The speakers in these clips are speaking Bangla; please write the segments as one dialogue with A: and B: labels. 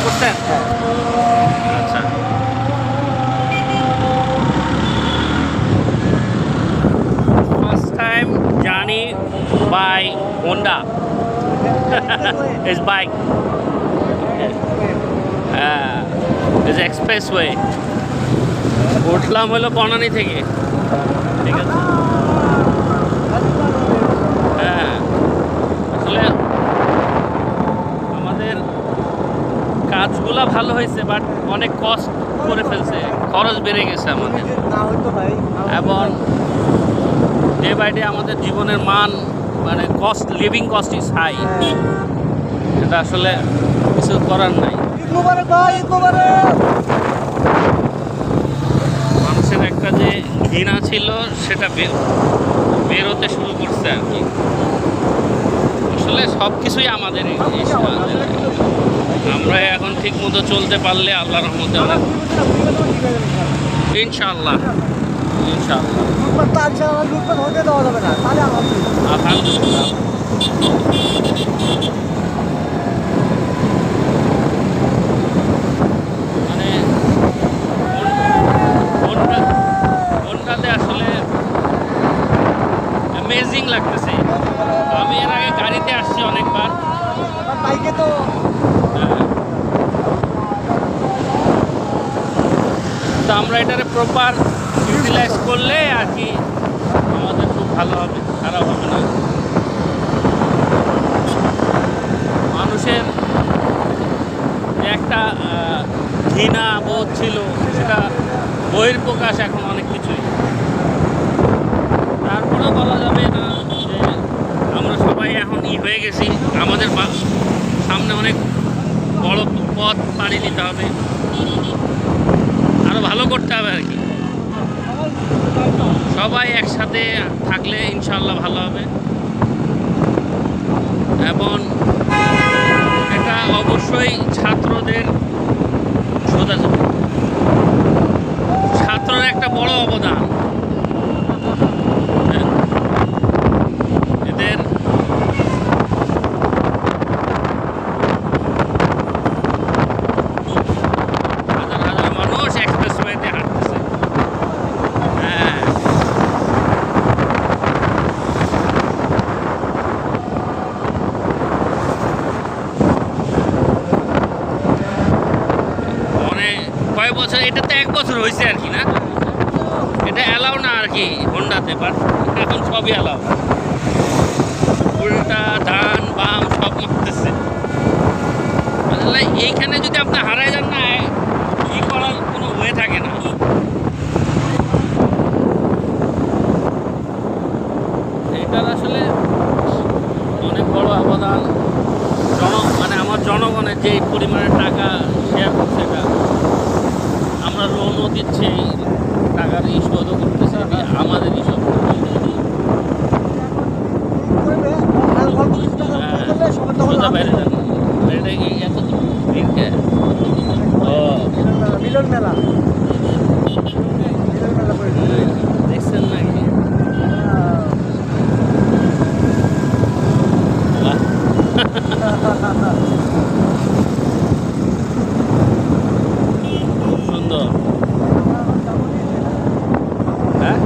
A: করছেন? আচ্ছা, first time journey by Honda is bike, is expressway. উঠলাম হলো বনানী থেকে, ঠিক আছে। হ্যাঁ, আসলে আমাদের কাজগুলা ভালো হয়েছে, বাট অনেক কষ্ট করে ফেলছে, খরচ বেড়ে গেছে আমাদের। এবং ডে বাই ডে আমাদের জীবনের মান, মানে cost, living cost is high. এটা আসলে কিছু করার নাই। মানুষের একটা যে ঘৃণা ছিল সেটা বেরোতে শুরু করছে আর কি। আসলে সব কিছুই আমাদের, আমরা এখন ঠিক মতো চলতে পারলে আল্লাহর রহমতে অনেক, ইনশাআল্লাহ ইনশাআল্লাহ আলহামদুলিল্লাহ। মানে কোনটাতে আসলে অ্যামেজিং লাগতেছে। আমি এর আগে গাড়িতে আসছি অনেকবার, বাইকে তো আমরা এটারে প্রপার ইউটিলাইজ করলে আর কি আমাদের খুব ভালো হবে, খারাপ হবে না। মানুষের যে একটা ঘৃণা বোধ ছিল সেটা বহির্প্রকাশ এখন অনেক কিছুই। তারপরেও বলা যাবে না যে আমরা সবাই এখন হয়ে গেছি, আমাদের সামনে অনেক বড় পথ পাড়ি দিতে হবে, আরও ভালো করতে হবে আর কি। সবাই একসাথে থাকলে ইনশাল্লাহ ভালো হবে। এবং এটা অবশ্যই ছাত্রদের সোজা যাবে, ছাত্রর একটা বড় অবদান। এদের হাজার হাজার মানুষ এক্সপ্রেসওয়েতে হাঁটতেছে। হ্যাঁ, কয়েক বছর, এটা তো 1 বছর হয়েছে আর কি, না এটা অ্যালাউ না আর কি হোন্ডাতে, বাট এখন সবই অ্যালাউ। উল্টা ডান বাম সব মারতেছে। আসলে এইখানে যদি আপনি হারাই যান না, ই করার কোনো ওয়ে থাকে না। এটার আসলে অনেক বড় অবদান। মানে আমার জনগণের যে পরিমাণের টাকা শেয়ার করছে, এটা আমরা লোনও দিচ্ছি, টাকার শোধও করতেছি, আমাদের সব বাইরে যান। এটা কি এত মিলন মেলা দেখছেন নাকি? খুব সুন্দর। হ্যাঁ,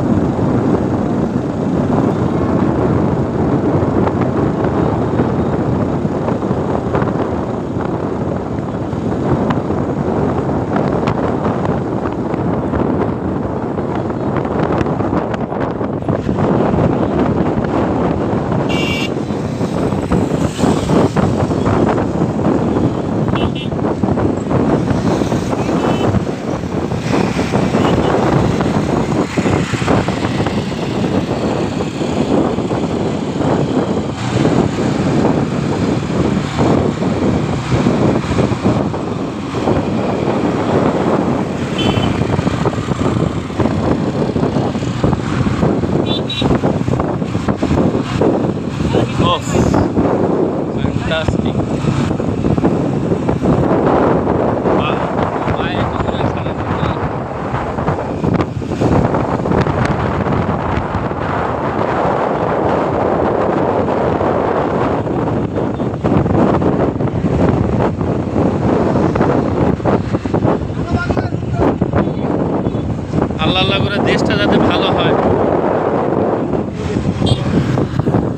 A: আল্লাহ আল্লাহ করে দেশটা যাতে ভালো হয়।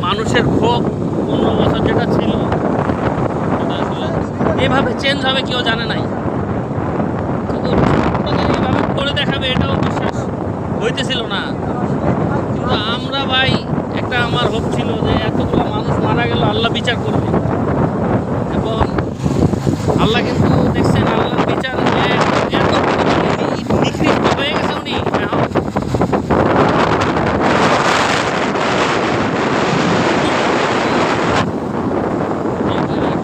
A: মানুষের ক্ষোভ 15 বছর যেটা ছিল সেটা আসলে এভাবে চেঞ্জ হবে কেউ জানে নাই। কিন্তু এইভাবে করে দেখাবে এটাও বিশ্বাস হইতেছিল না। কিন্তু আমরা ভাই একটা আমার হোপ ছিল যে এতগুলো মানুষ মারা গেল, আল্লাহ বিচার করবে। এবং আল্লাহ কিন্তু দেখছেন আল্লাহর বিচার এত নিকৃষ্ট হয়ে গেছে উনি এখন।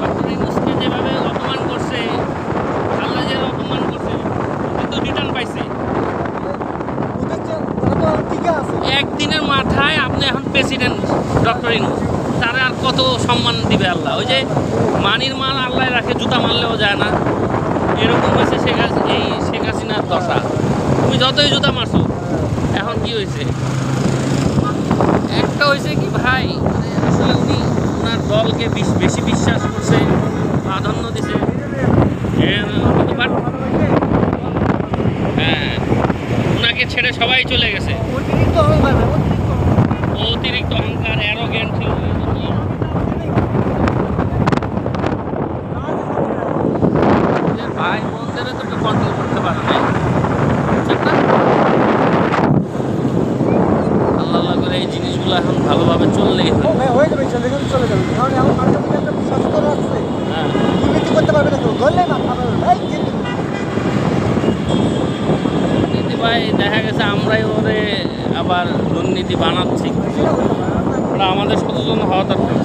A: ডক্টর ইউনূসকে যেভাবে অপমান করছে, আল্লাহ যে অপমান করছে, কিন্তু রিটার্ন পাইছে। একদিনের মাথায় আপনি এখন প্রেসিডেন্ট ডক্টর ইউনূস, তারা আর কত সম্মান দিবে আল্লাহ? ওই যে মানির মাল আল্লাহ রাখে, জুতা মারলেও যায় না, এরকম হয়েছে শেখ হাসিনার দশা। তুমি যতই জুতা মারছো, এখন কি হয়েছে? একটা হয়েছে কি ভাই, আসলে উনি ওনার দলকে বেশি বিশ্বাস করছে, প্রাধান্য দিছে। হ্যাঁ, ওনাকে ছেড়ে সবাই চলে গেছে। অতিরিক্ত অহংকার, অ্যারোগেন্ট ছিল। ভাই বোনদের তো কন্ট্রোল করতে পারে না। আল্লাহ আল্লাহ করে এই জিনিসগুলো এখন ভালোভাবে চললেই হয়।
B: হয়ে যাবে, চলে যাবে। কারণ এখন মানুষের মধ্যে একটা সচেতন আসছে,
A: হ্যাঁ,
B: দুর্নীতি করতে পারবে না কেউ, ধরলে না খাবার
A: দুর্নীতি ভাই দেখা গেছে আমরাই ওরে আবার দুর্নীতি বানাচ্ছি। ওরা আমাদের সচেতন হওয়া দরকার।